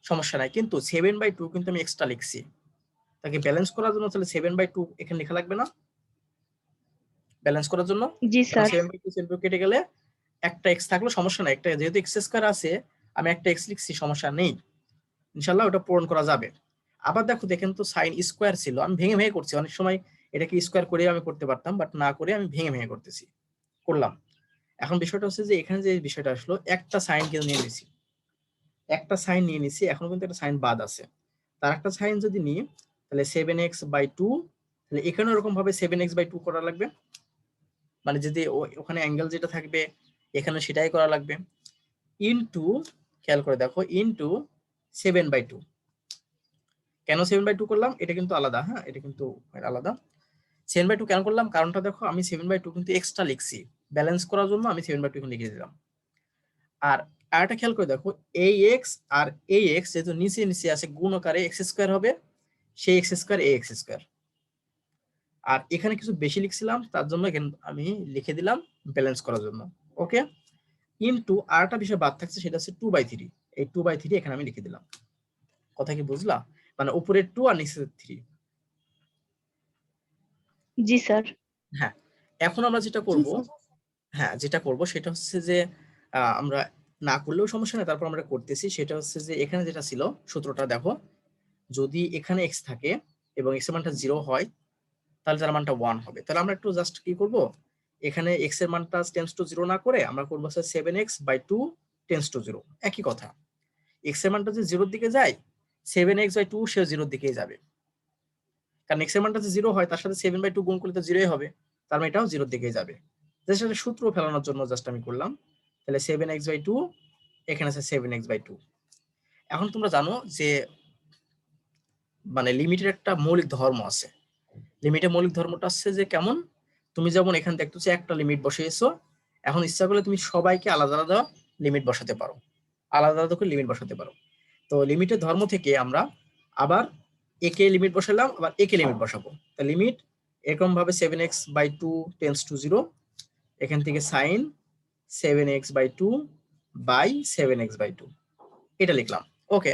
সমস্যা নাই, কিন্তু 7/2 কিন্তু আমি এক্সট্রা লিখছি, তাকে ব্যালেন্স করার জন্য তাহলে 7/2 এখানে লেখা লাগবে না? ব্যালেন্স করার জন্য জি স্যার। 7/2 কেটে গেলে একটা এক্স থাকলো, সমস্যা নাই, একটা যেহেতু এক্স স্কোয়ার আছে আমি একটা এক্স লিখছি, সমস্যা নেই, ইনশাল্লাহ ওটা পূরণ করা যাবে। আবার দেখো দেখেন তো সাইন স্কোয়ার ছিল, আমি ভেঙে ভেঙে করছি, অনেক সময় এটাকে স্কোয়ার করে আমি করতে পারতাম, বাট না করে আমি ভেঙে ভেঙে করতেছি, করলাম। এখন বিষয়টা হচ্ছে যে এখানে যে বিষয়টা আসলো, একটা সাইন কিন্তু নিয়ে নিছি, একটা সাইন নিয়ে নিছি, এখন কিন্তু একটা সাইন বাদ আছে, তার একটা সাইন যদি নিই তাহলে 7x/2, তাহলে এখানে এরকম ভাবে 7x/2 করা লাগবে, মানে যদি ওখানে অ্যাঙ্গেল যেটা থাকবে এখানে সেটাই করা লাগবে, ইনটু, খেয়াল করে দেখো ইনটু 7/2। কেন 7/2 করলাম এটা কিন্তু আলাদা, হ্যাঁ এটা কিন্তু আলাদা। 7/2 কেন করলাম কারণটা দেখো, আমি 7/2 কিন্তু এক্সট্রা লিখছি, ব্যালেন্স করার জন্য আমি 7/2 লিখে দিলাম। আর আরেকটা খেয়াল করে দেখো, এই এক্স আর এই এক্স যেহেতু নিচে নিচে আছে, গুণ আকারে এক্স স্কোয়ার হবে, সেই এক্স স্কোয়ার এ এক্স স্কোয়ার। আর এখানে কিছু বেশি লিখছিলাম তার জন্য এখানে আমি লিখে দিলাম ব্যালেন্স করার জন্য। ওকে, ইনটু আরেকটা বিষয় বাদ থাকছে, সেটা হচ্ছে 2/3, এই 2/3 এখানে আমি লিখে দিলাম। কথা কি বুঝলা? মানে উপরে 2 আর নিচে 3। জি স্যার। হ্যাঁ, এখন আমরা যেটা জি করব, স্যার। হ্যাঁ যেটা করব সেটা হচ্ছে যে আমরা না করলেও সমস্যা নেই, তারপর আমরা করতেছি, সেটা হচ্ছে যে এখানে যেটা ছিল সূত্রটা দেখো, যদি এখানে এক্স থাকে এবং এক্স এর মানটা 0 হয় তাহলে তার মানটা 1 হবে। তাহলে আমরা একটু জাস্ট কি করব, এখানে এক্স এর মানটা টেন্ডস টু 0 না করে আমরা করব 7x/2 টেন্ডস টু 0, একই কথা। এক্স এর মানটা যদি 0 এর দিকে যায়, 7x/2 সে 0 এর দিকেই যাবে, কারণ এক্স এর মানটা যদি 0 হয় তার সাথে 7/2 গুণ করলে তো 0ই হবে, তার মানে এটাও 0 এর দিকেই যাবে। জাস্ট একটা সূত্র ফেলানোর জন্য জাস্ট আমি করলাম। তাহলে 7x/2, এখানে আছে 7x/2। এখন তোমরা জানো যে মানে লিমিটের একটা মৌলিক ধর্ম আছে, লিমিটের মৌলিক ধর্মটা হচ্ছে যে কেমন, তুমি যেমন এখানে দেখতেছো একটা লিমিট বসিয়েছো, এখন ইচ্ছা করলে তুমি সবাইকে আলাদা আলাদা লিমিট বসাতে পারো, আলাদা আলাদা করে লিমিট বসাতে পারো। তো লিমিটের ধর্ম থেকে আমরা আবার একে লিমিট বসালাম, আবার একে লিমিট বসাবো। তা লিমিট এরকম ভাবে 7x/2 টেন্ডস টু 0, এখান থেকে সাইন 7x/2 বাই 7x/2 এটা লিখলাম। ওকে,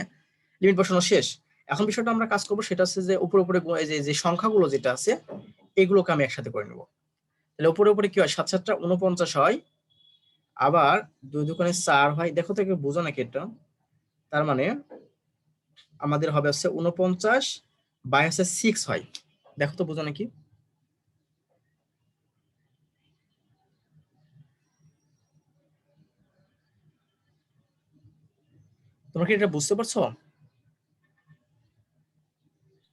লিমিট বসানো শেষ। এখন বিষয়টা আমরা কাজ করবো সেটা হচ্ছে যে উপরে উপরে যে সংখ্যাগুলো যেটা আছে এগুলোকে আমি একসাথে করে নেব। তাহলে উপরে উপরে কি হয়, 7 7 49 হয়, আবার 2 2 4 হয়, দেখো তো একটু বোঝো নাকি এটা, তার মানে আমাদের হবে হচ্ছে 49 বাই হচ্ছে 6 হয়, দেখো তো বোঝো নাকি? তোমরা কি এটা বুঝতে পারছো?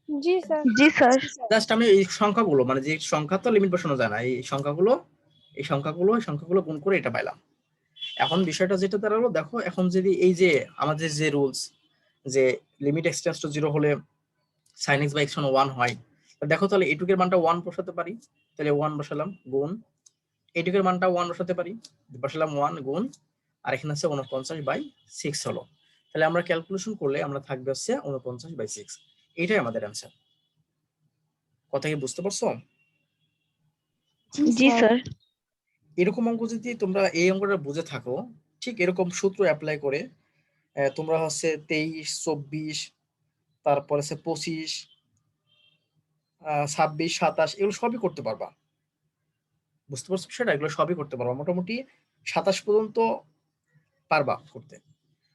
জি স্যার। জি স্যার। জাস্ট আমি এই সংখ্যাগুলো, মানে যে সংখ্যা তো লিমিট বসানো যায় না, এই সংখ্যাগুলো গুণ করে এটা পাইলাম। এখন বিষয়টা যেটা দাঁড়ালো দেখো, এখন যদি এই যে আমাদের যে রুলস, যে লিমিট এক্সটেন্ডস টু 0 হলে sin x x 1 হয়, দেখো তাহলে এটুকের মানটা 1 বসাতে পারি, তাহলে 1 বসালাম, গুণ এটুকের মানটা 1 বসাতে পারি, বসালাম 1 গুণ, আর এখানে আছে 49/6 হলো। তাহলে আমরা ক্যালকুলেশন করলে আমরা থাকবে হচ্ছে 49/6, এটাই আমাদের অ্যান্সার। কথা কি বুঝতে পারছো? জি স্যার। এরকম অঙ্ক যদি তোমরা এই অঙ্কটা বুঝে থাকো, ঠিক এরকম সূত্র অ্যাপ্লাই করে তোমরা হচ্ছে 23 24, তারপরে হচ্ছে 25, 26 27 এগুলো সবই করতে পারবা। বুঝতে পারছো সেটা, এগুলো সবই করতে পারবা, মোটামুটি 27 পর্যন্ত পারবা করতে।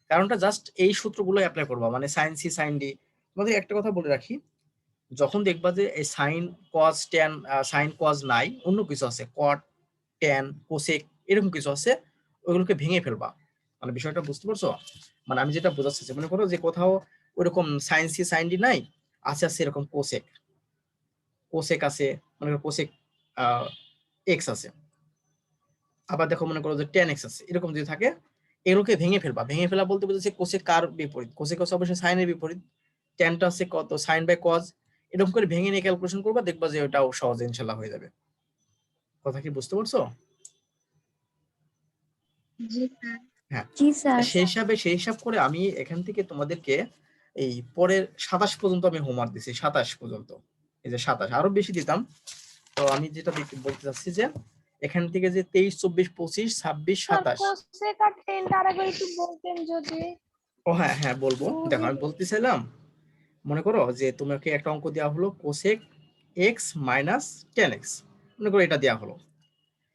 কারণটা জাস্ট এই সূত্রগুলো অ্যাপ্লাই করবা, মানে সাইন সি সাইন ডি। তোমাদের একটা কথা বলে রাখি, যখন দেখবা যে এই sign cause tan, sign cause নাই, অন্য কিছু আছে কট ট্যান কোসেক এরকম কিছু আছে, ওইগুলোকে ভেঙে ফেলবা। মানে বিষয়টা বুঝতে পারছো? মানে আমি যেটা বোঝাচ্ছি, মনে করো যে কোথাও ওইরকম সাইন সি সাইন ডি নাই, আছে আছে এরকম কোসেক, কোসেক আছে, মনে করো কোসেক এক্স আছে, আবার দেখো মনে করো যে টেন এক্স আছে, এরকম যদি থাকে এগুলোকে ভেঙে ফেলবা। ভেঙে ফেলা বলতে বোঝাচ্ছে কোসেক কার বিপরীত, কোসেক হচ্ছে অবশ্যই সাইনের বিপরীত, টেনটা হচ্ছে কত সাইন বাই কজ, এরকম করে ভেঙে নিয়ে ক্যালকুলেশন করবা, দেখবা যে ওটাও সহজে ইনশাল্লাহ হয়ে যাবে। কথা কি বুঝতে পারছো? জি স্যার। হ্যাঁ, জি স্যার। সেই হিসাব করে আমি এখান থেকে তোমাদেরকে এই পরের 27 পর্যন্ত আমি হোমওয়ার্ক দিছি, 27 পর্যন্ত, এই যে 27, আরো বেশি দিতাম। তো আমি যেটা বলতে চাচ্ছি যে এখান থেকে যে 23, 24, 25, 26, স্যার 27। কোসেক আর টেনটা আরেকবার একটু বলতেন যদি। ও হ্যাঁ হ্যাঁ বলবো, দেখো আমি বলতে চাইলাম, মনে করো যে তোমাকে একটা অঙ্ক দেওয়া হলো cosec x minus ten x, মনে করো এটা দেওয়া হলো।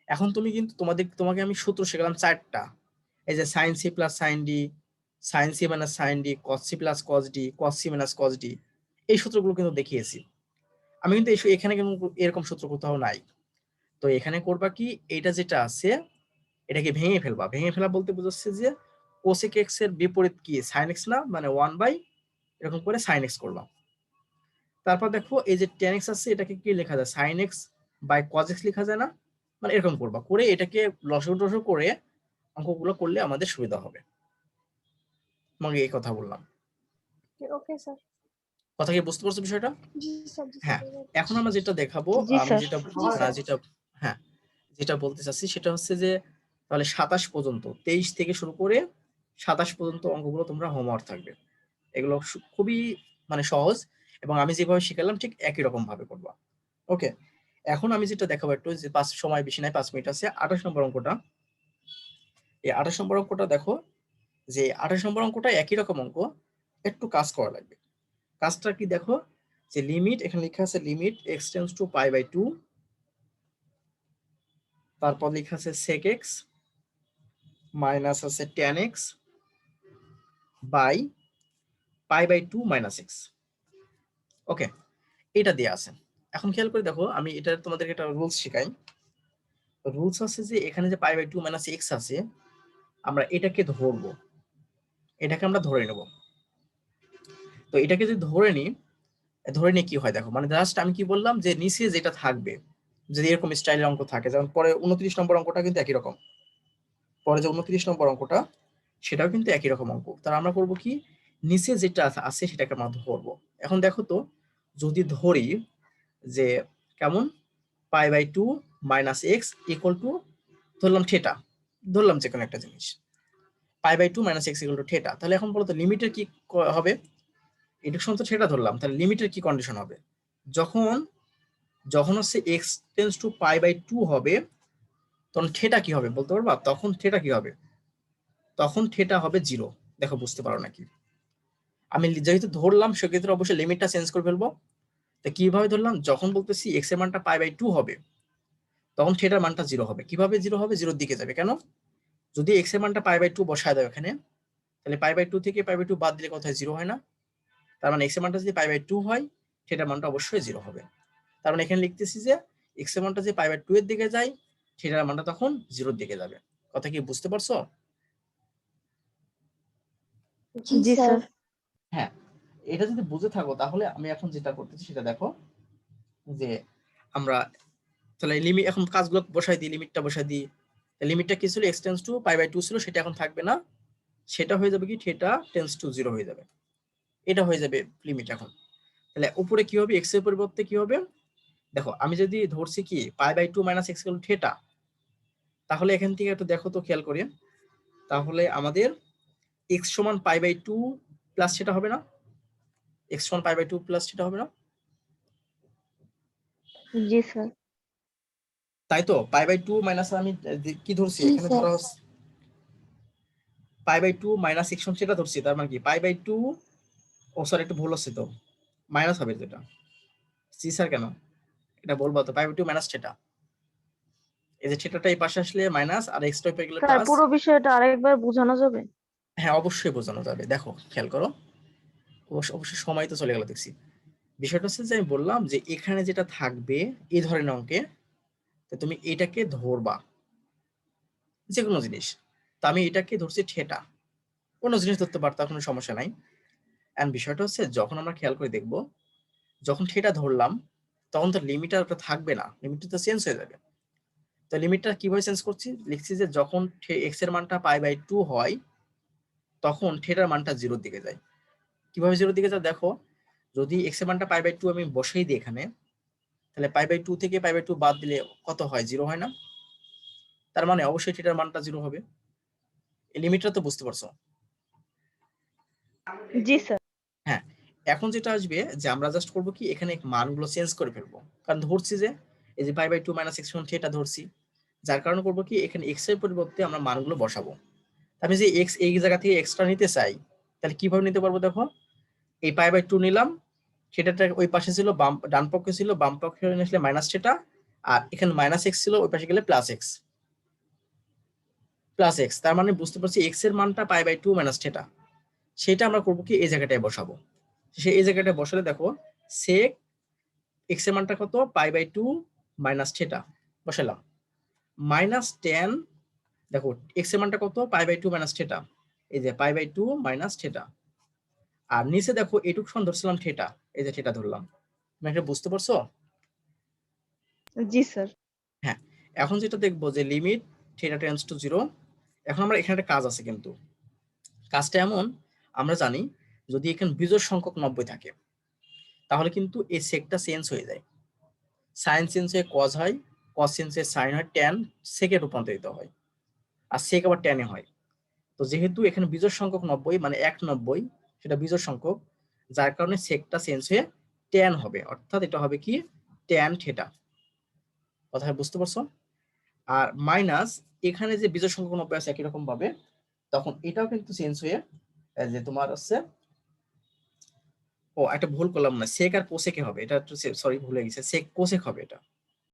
এখন তুমি কিন্তু তোমাকে আমি সূত্র শেখালাম 4টা, এই যে sine C plus sine D, sine C minus sine D, cos C plus cos D, cos C minus cos D, এই সূত্রগুলো কিন্তু দেখিয়েছি আমি, কিন্তু এখানে কিন্তু এরকম সূত্র কোথাও নাই। তো এখানে করবা কি, এটা যেটা আছে এটাকে ভেঙে ফেলবা। ভেঙে ফেলা বলতে বোঝাচ্ছে যে কোসেক এক্স এর বিপরীত কি সাইন এক্স না, মানে 1 বাই এরকম করে সাইন এক্স করবা। তারপর দেখো এই যে tan x আছে, এটাকে কি লেখা যায়, sin x by cos x লেখা যায় না, মানে এরকম করবা, করে এটাকে লসাগু টসাগু করে অঙ্কগুলো করলে আমাদের সুবিধা হবে। তোমাকে এই কথা বললাম, ওকে স্যার। কথা কি বুঝতে পারছো বিষয়টা? জি স্যার, জি হ্যাঁ, স্যার। এখন আমরা যেটা দেখাবো, জি আমি স্যার। যেটা জি স্যার। যেটা হ্যাঁ যেটা বলতে চাচ্ছি সেটা হচ্ছে যে তাহলে 27 পর্যন্ত, 23 থেকে শুরু করে 27 পর্যন্ত অঙ্কগুলো তোমরা হোমওয়ার্ক থাকবে। এগুলো খুবই মানে সহজ, এবং আমি যেভাবে শিখালাম ঠিক একই রকম ভাবে করবা। ওকে, এখন আমি যেটা দেখাবো একটু, যে 5 সময় বেশি নাই, 5 মিনিট আছে। 28 নম্বর অঙ্কটা, এই 28 নম্বর অঙ্কটা দেখো, যে 28 নম্বর অঙ্কটা একই রকম অঙ্ক, একটু কাজ করা লাগবে। কাজটা কি দেখো, যে লিমিট, এখানে লেখা আছে limit x tends to pi by 2, তারপর লেখা আছে sec x মাইনাস আছে tan x বাই pi by 2 minus x। Okay, এটা দেয়া আছে। এখন খেয়াল করে দেখো, আমি এটা তোমাদেরকে একটা রুলস শেখাই। রুলস আছে যে এখানে যে পাই বাই 2 মাইনাস x আছে, আমরা এটাকে ধরবো, এটাকে আমরা ধরে নেব। তো এটাকে যদি ধরে নিয়ে কি হয় দেখো, মানে জাস্ট আমি কি বললাম, যে নিচে যেটা থাকবে, যদি এরকম স্টাইলের অঙ্ক থাকে, যেমন পরে 29 নম্বর অঙ্কটা কিন্তু একই রকম, পরে যে 29 নম্বর অঙ্কটা সেটাও কিন্তু একই রকম অঙ্ক। তাহলে আমরা করব কি, নিচে যেটা আছে সেটাকে আমরা ধরবো। এখন দেখো তো, যদি ধরি যে কেমন, pi by 2 minus x equal to, ধরলাম থেটা, ধরলাম যে কোনো একটা জিনিস, pi by 2 minus x equal to theta, তাহলে এখন বলো তো লিমিটের কি হবে? ইন্ডাকশন তো থেটা ধরলাম, তাহলে লিমিটের কি কন্ডিশন হবে? যখন যখন হচ্ছে x tends to pi by 2 হবে, তখন থেটা কি হবে বলতে পারবা? তখন থেটা কি হবে? তখন থেটা হবে 0। দেখো বুঝতে পারো নাকি? আমি যেহেতু ধরলাম সেক্ষেত্রে অবশ্যই লিমিটটা চেঞ্জ করে ফেলবো। তো কিভাবে ধরলাম, যখন বলতেছি এক্স এর মানটা পাই বাই 2 হবে, তখন থেটার মানটা 0 হবে। কিভাবে 0 হবে? 0 দিকে যাবে। কেন? যদি এক্স এর মানটা পাই বাই 2 বসায় দাও এখানে, তাহলে পাই বাই 2 থেকে পাই বাই 2 বাদ দিলে কত হয়? 0 হয় না? তার মানে এক্স এর মানটা যদি পাই বাই 2 হয়, থেটার মানটা অবশ্যই 0 হবে। তার মানে এখানে লিখতেছি যে এক্স এর মানটা যে পাই বাই 2 এর দিকে যায়, থেটার মানটা তখন 0 এর দিকে যাবে। কথা কি বুঝতে পারছো? জি জি স্যার। স্যার। হ্যাঁ, এটা যদি বুঝে থাকো তাহলে আমি এখন যেটা করতেছি সেটা দেখো, যে আমরা তাহলে লিমিট, এখন কাজগুলো বসাই দিই, লিমিটটা বসাই দিই। লিমিটটা কি ছিল? X tends to pi by 2 ছিল, সেটা এখন থাকবে না, সেটা হয়ে যাবে কি, থেটা টেন্স টু 0 হয়ে যাবে। এটা হয়ে যাবে লিমিট। এখন তাহলে উপরে কি হবে, এক্স এর পরিবর্তে কি হবে? দেখো আমি যদি ধরছি কি pi by 2 minus x equal to theta, তাহলে এখান থেকে একটু দেখো তো খেয়াল করে, তাহলে আমাদের এক্স সমান পাই বাই 2 প্লাস সেটা হবে না? এক্স সমান পাই বাই 2 প্লাস সেটা হবে না? জি স্যার। তাই তো, পাই বাই 2 মাইনাস আমি কি ধরছি জি এখানে, স্যার। ধরা হচ্ছে পাই বাই 2 মাইনাস এক্স সেটা ধরছি, তার মানে কি পাই বাই 2, ও স্যার একটু ভুল হচ্ছে তো, মাইনাস হবে যেটা। জি স্যার কেন? এটা বলবো তো, পাই বাই 2 মাইনাস থেটা, এই যে থেটাটা এই পাশে আসলে মাইনাস, আর এক্সটা পেয়ে গেলে স্যার প্লাস। পুরো বিষয়টা আরেকবার বোঝানো যাবে? হ্যাঁ অবশ্যই বোঝানো যাবে, দেখো খেয়াল করো, অবশ্যই সময় তো চলে গেল দেখছি। বিষয়টা হচ্ছে যে আমি বললাম যে এখানে যেটা থাকবে এই ধরনের অঙ্কে, তো তুমি এটাকে ধরবা, যে কোনো জিনিস। তো আমি এটাকে ধরছি থেটা, কোনো জিনিস ধরতে পারতা, কোনো সমস্যা নাই। এন্ড বিষয়টা হচ্ছে যখন আমরা খেয়াল করে দেখব, যখন থেটা ধরলাম, তখন তো লিমিটটা থাকবে না, লিমিটটা তো চেঞ্জ হয়ে যাবে। তো লিমিটটা কিভাবে চেঞ্জ করছি, লিখছি যে যখন এক্স এর মানটা π/2 হয় তখন থিটার মানটা 0 দিকে যায়। কিভাবে 0 দিকে যায় দেখো, যদি এক্স এর মানটা π/2 আমি বসেই দিই এখানে, তাহলে π/2 থেকে π/2 বাদ দিলে কত হয়, 0 হয় না? তার মানে অবশ্যই থিটার মানটা 0 হবে। এই লিমিটটা তো বুঝতে পারছো? জি স্যার। হ্যাঁ, এখন যেটা আসবে যে আমরা জাস্ট করব কি, এখানে মানগুলো চেঞ্জ করে ফেলবো, কারণ ধরছি যে এই যে π/2 - x থিটা ধরছি, যার কারণে করব কি এখানে x এর পরিবর্তে আমরা মানগুলো বসাবো। আমি যে x এই জায়গা থেকে এক্সট্রা নিতে চাই, তাহলে কিভাবে নিতে পারবো দেখো, এই π/2 নিলাম, সেটাটা ওই পাশে ছিল ডান পক্ষে ছিল, বাম পক্ষে আসলে মাইনাস থিটা, আর এখানে -x ছিল, ওই পাশে গেলে +x, তার মানে বুঝতে পারছি x এর মানটা π/2 - থিটা, সেটা আমরা করব কি এই জায়গাটায় বসাবো। এই জায়গাটায় বসালে দেখো sec x এর মানটা কত, π/2 - থিটা বসালাম, -tan, দেখো x এর মানটা কত, π/2 - থিটা, এই যে π/2 - থিটা, আর নিচে দেখো এটুক সমান ধরছিলাম থিটা, এই যে থিটা ধরলাম। তুমি এটা বুঝতে পারছো? জি স্যার। হ্যাঁ, এখন যেটা দেখবো যে লিমিট থিটা টেন্ডস টু 0। এখন আমরা এখানে একটা কাজ আছে, কিন্তু কাজটা এমন, আমরা জানি যদি এখানে বিজোড় সংখ্যক 90 থাকে তাহলে কিন্তু এই সেকটা চেঞ্জ হয়ে যায়, সাইন চেঞ্জ হয়ে কজ হয়, কজ চেঞ্জ হয়ে সাইন হয়, ট্যান সেকে রূপান্তরিত হয়, আর সেক আবার ট্যানে হয়। তো যেহেতু এখানে বিজোড় সংখ্যক 90 মানে 190, সেটা বিজোড় সংখ্যক, যার কারণে সেকটা চেঞ্জ হয়ে ট্যান হবে, অর্থাৎ এটা হবে কি ট্যান থিটা। কথা বুঝতে পারছো? আর মাইনাস এখানে যে বিজোড় সংখ্যক 90 আছে একই রকম ভাবে, তখন এটাও কিন্তু চেঞ্জ হয়ে যে তোমার হচ্ছে, ও একটা ভুল করলাম না, সেক আর কোসেকে হবে, এটা একটু সরি ভুলে গেছে, সেক কোসেক হবে এটা।